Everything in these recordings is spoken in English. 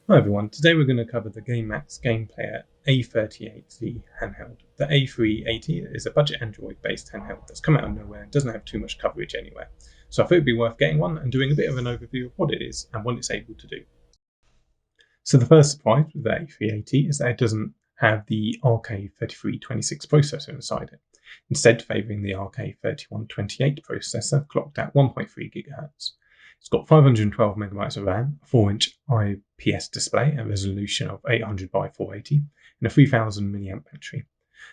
Hi everyone, today we're going to cover the GameMax Game Player A380 handheld. The A380 is a budget Android based handheld that's come out of nowhere and doesn't have too much coverage anywhere. So I thought it'd be worth getting one and doing a bit of an overview of what it is and what it's able to do. So the first surprise with the A380 is that it doesn't have the RK3326 processor inside it, instead favouring the RK3128 processor clocked at 1.3 GHz. It's got 512 megabytes of RAM, a 4-inch IPS display, a resolution of 800 by 480, and a 3000 mAh battery.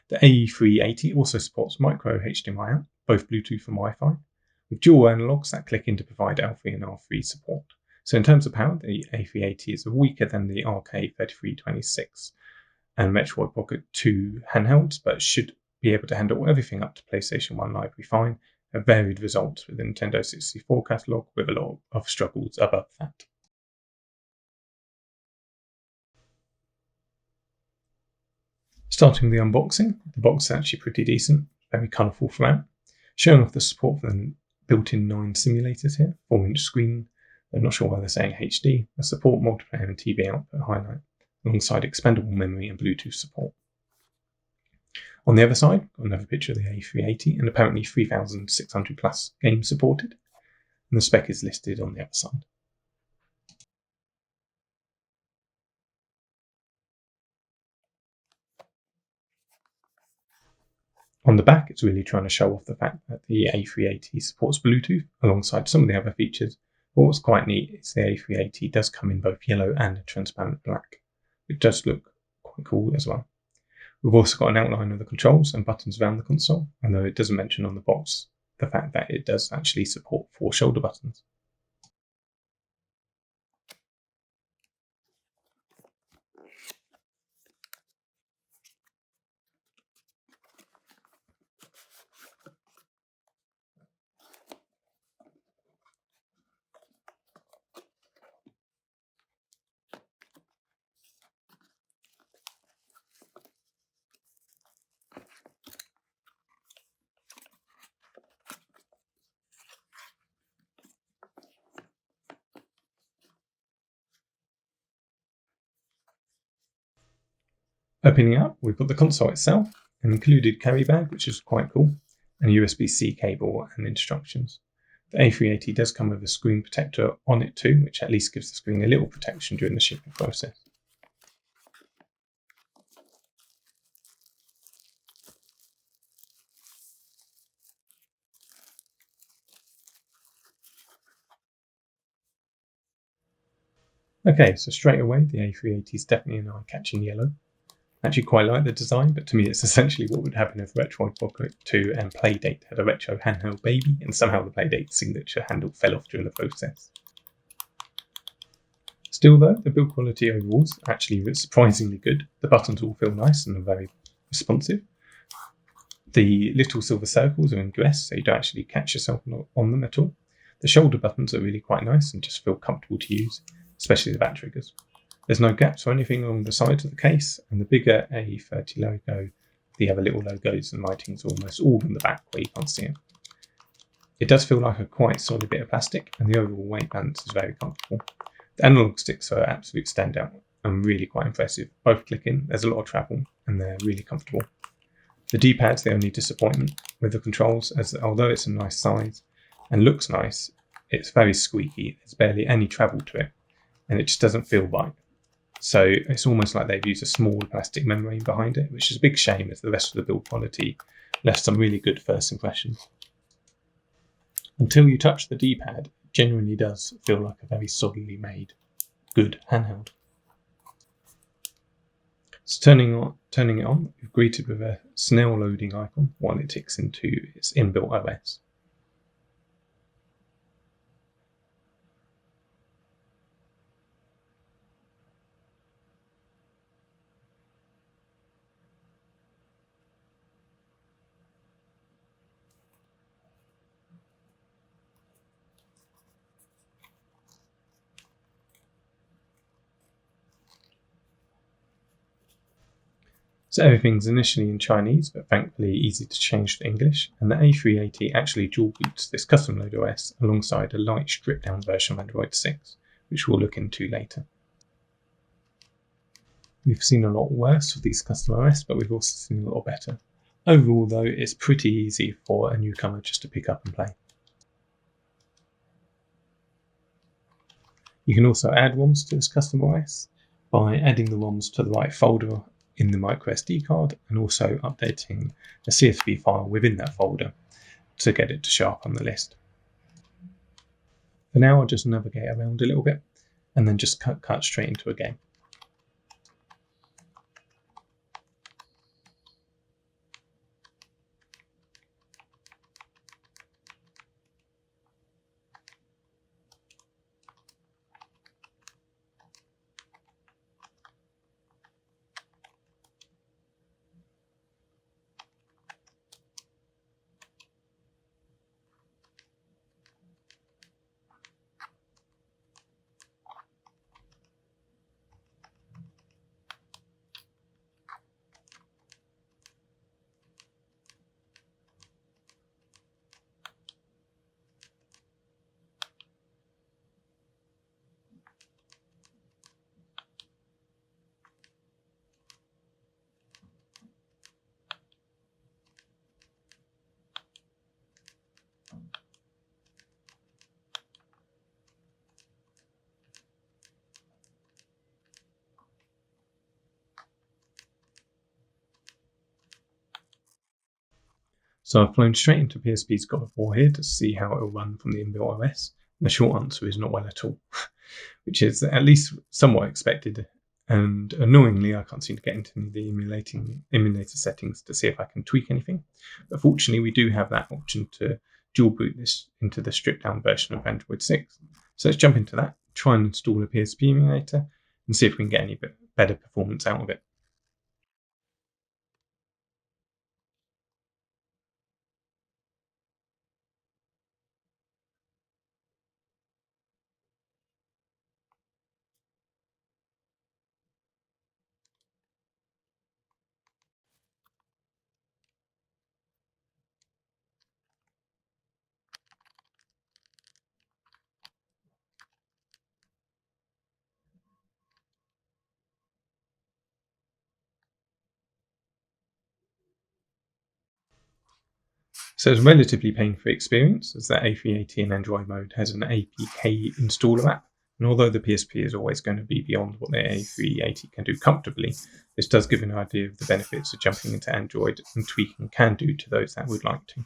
The A380 also supports micro HDMI out, both Bluetooth and Wi-Fi, with dual analogs that click in to provide L3 and R3 support. So in terms of power, the A380 is weaker than the RK3326 and Retroid Pocket 2 handhelds, but should be able to handle everything up to PlayStation 1 library fine. A varied results with the Nintendo 64 catalogue, with a lot of struggles above that. Starting with the unboxing, the box is actually pretty decent, very colourful throughout, showing off the support for the built-in 9 simulators here, 4-inch screen, I'm not sure why they're saying HD, a support multiplayer and TV output highlight, alongside expandable memory and Bluetooth support. On the other side, got another picture of the A380 and apparently 3,600 plus games supported, and the spec is listed on the other side. On the back, it's really trying to show off the fact that the A380 supports Bluetooth alongside some of the other features. But what's quite neat is the A380 does come in both yellow and transparent black, which does look quite cool as well. We've also got an outline of the controls and buttons around the console, although it doesn't mention on the box the fact that it does actually support 4 shoulder buttons. Opening up, we've got the console itself, an included carry bag, which is quite cool, and a USB-C cable and instructions. The A380 does come with a screen protector on it too, which at least gives the screen a little protection during the shipping process. Okay, so straight away, the A380 is definitely an eye-catching yellow. I actually quite like the design, but to me it's essentially what would happen if Retroid Pocket 2 and Playdate had a retro handheld baby, and somehow the Playdate signature handle fell off during the process. Still though, the build quality overall is actually surprisingly good. The buttons all feel nice and are very responsive. The little silver circles are in grass, so you don't actually catch yourself on them at all. The shoulder buttons are really quite nice and just feel comfortable to use, especially the back triggers. There's no gaps or anything along the sides of the case, and the bigger A30 logo, the other little logos and lightings are almost all in the back where you can't see it. It does feel like a quite solid bit of plastic, and the overall weight balance is very comfortable. The analog sticks are an absolute standout and really quite impressive. Both click in, there's a lot of travel, and they're really comfortable. The D-pad's the only disappointment with the controls, as although it's a nice size and looks nice, it's very squeaky. There's barely any travel to it, and it just doesn't feel right. So it's almost like they've used a small plastic membrane behind it, which is a big shame as the rest of the build quality left some really good first impressions. Until you touch the D-pad, it genuinely does feel like a very solidly made, good handheld. So turning it on, you're greeted with a snail loading icon while it ticks into its inbuilt OS. So everything's initially in Chinese, but thankfully easy to change to English, and the A380 actually dual boots this custom load OS alongside a light stripped down version of Android 6, which we'll look into later. We've seen a lot worse with these custom OS, but we've also seen a lot better. Overall though, it's pretty easy for a newcomer just to pick up and play. You can also add ROMs to this custom OS by adding the ROMs to the right folder in the microSD card and also updating the CSV file within that folder to get it to show up on the list. For now, I'll just navigate around a little bit and then just cut straight into a game. So I've flown straight into PSP's God of War here to see how it will run from the inbuilt OS. And the short answer is not well at all, which is at least somewhat expected. And annoyingly, I can't seem to get into any of the emulator settings to see if I can tweak anything. But fortunately, we do have that option to dual boot this into the stripped down version of Android 6. So let's jump into that, try and install a PSP emulator, and see if we can get any better performance out of it. So it's a relatively pain-free experience, as that A380 in Android mode has an APK installer app, and although the PSP is always going to be beyond what the A380 can do comfortably, this does give an idea of the benefits of jumping into Android and tweaking can do to those that would like to.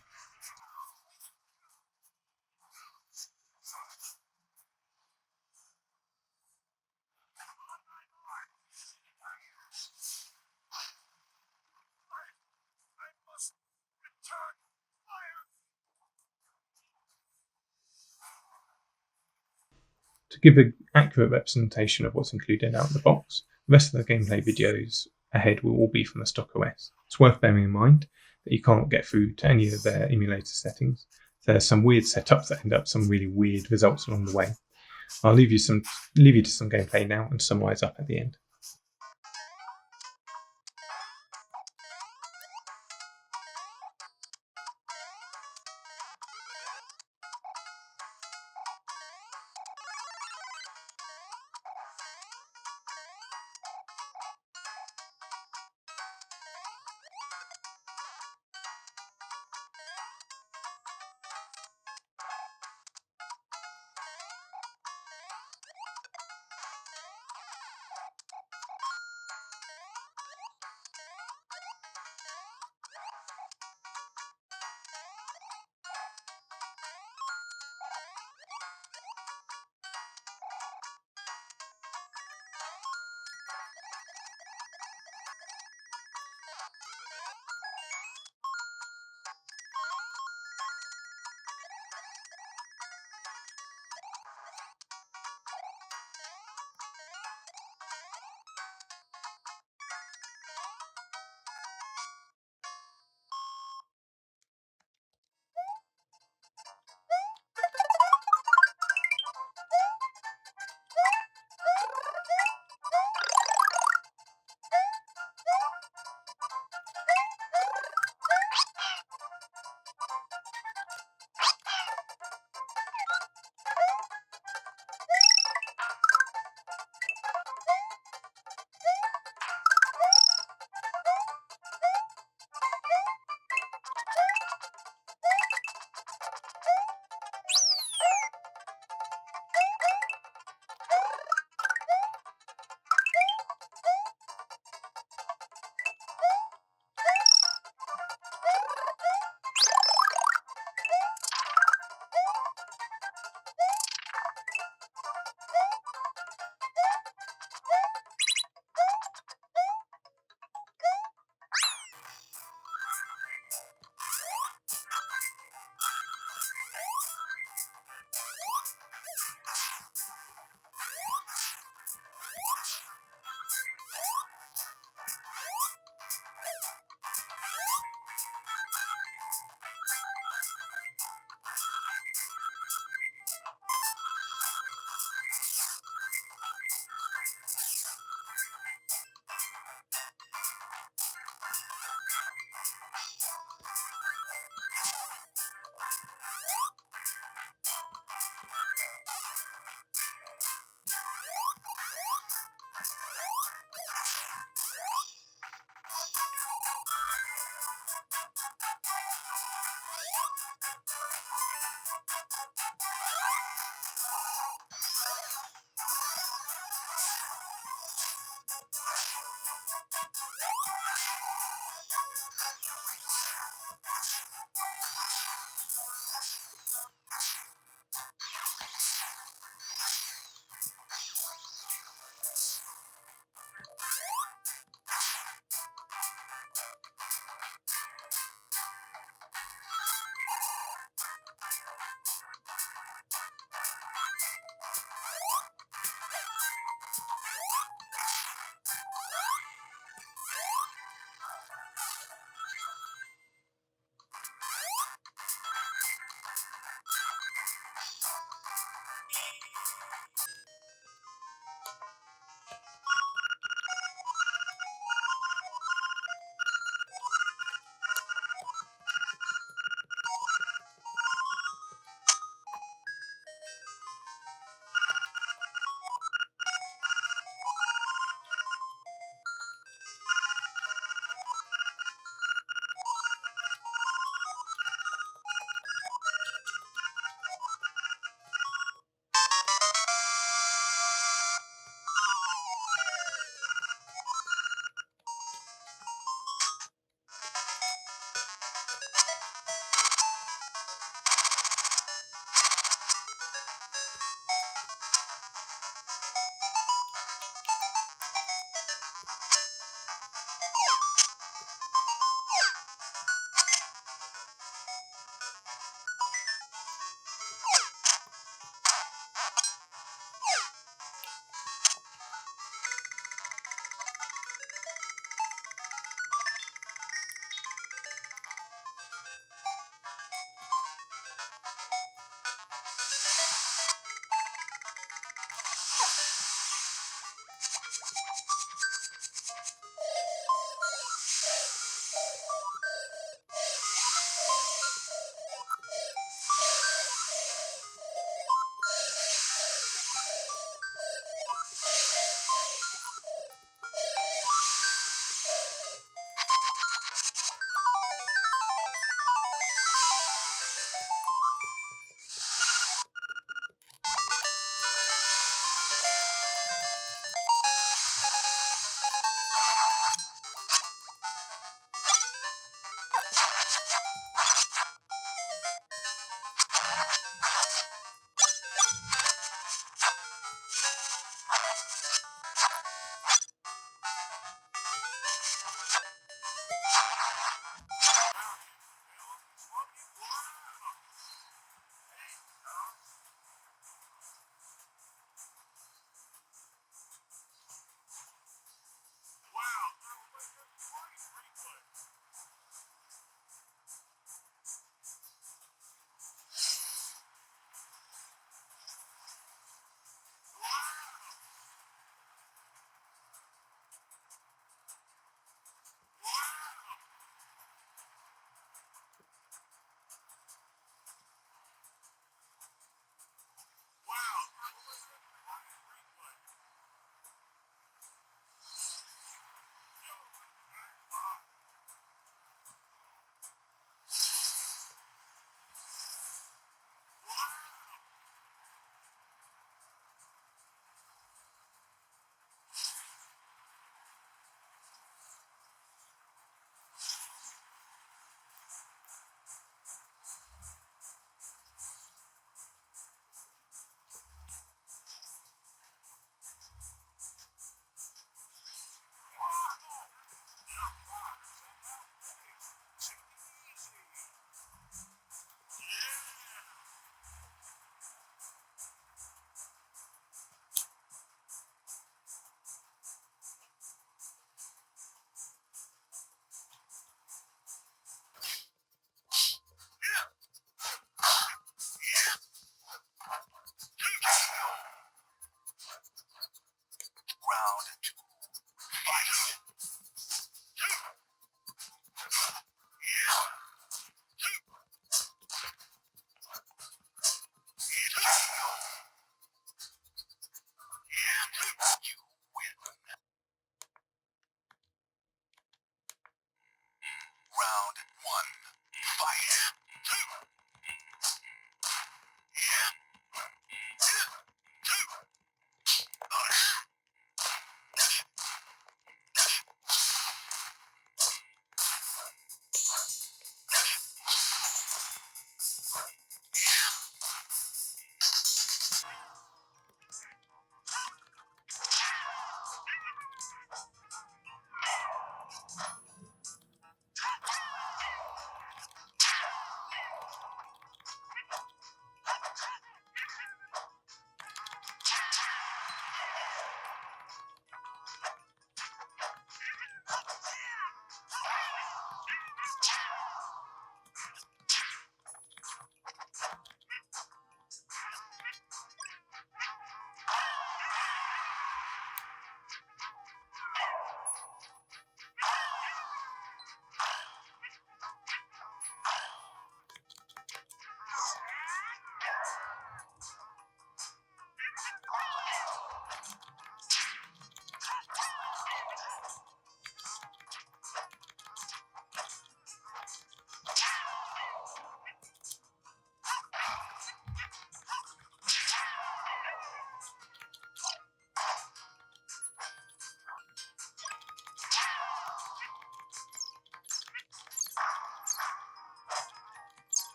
To give an accurate representation of what's included out of the box, the rest of the gameplay videos ahead will all be from the stock OS. It's worth bearing in mind that you can't get through to any of their emulator settings. There are some weird setups that end up some really weird results along the way. I'll leave you to some gameplay now and summarise up at the end.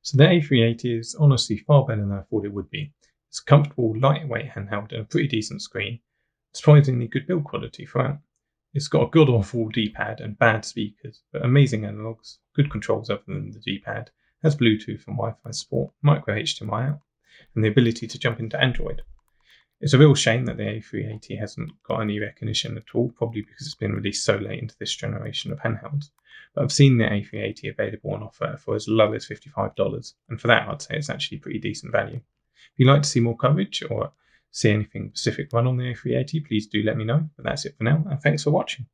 So the A380 is honestly far better than I thought it would be. It's a comfortable, lightweight handheld and a pretty decent screen. Surprisingly good build quality throughout. It's got a god-awful D-pad and bad speakers, but amazing analogs, good controls other than the D-pad, has Bluetooth and Wi-Fi support, micro HDMI out, and the ability to jump into Android. It's a real shame that the A380 hasn't got any recognition at all, probably because it's been released so late into this generation of handhelds. But I've seen the A380 available on offer for as low as $55, and for that I'd say it's actually pretty decent value. If you'd like to see more coverage or see anything specific run on the A380, please do let me know. But that's it for now, and thanks for watching.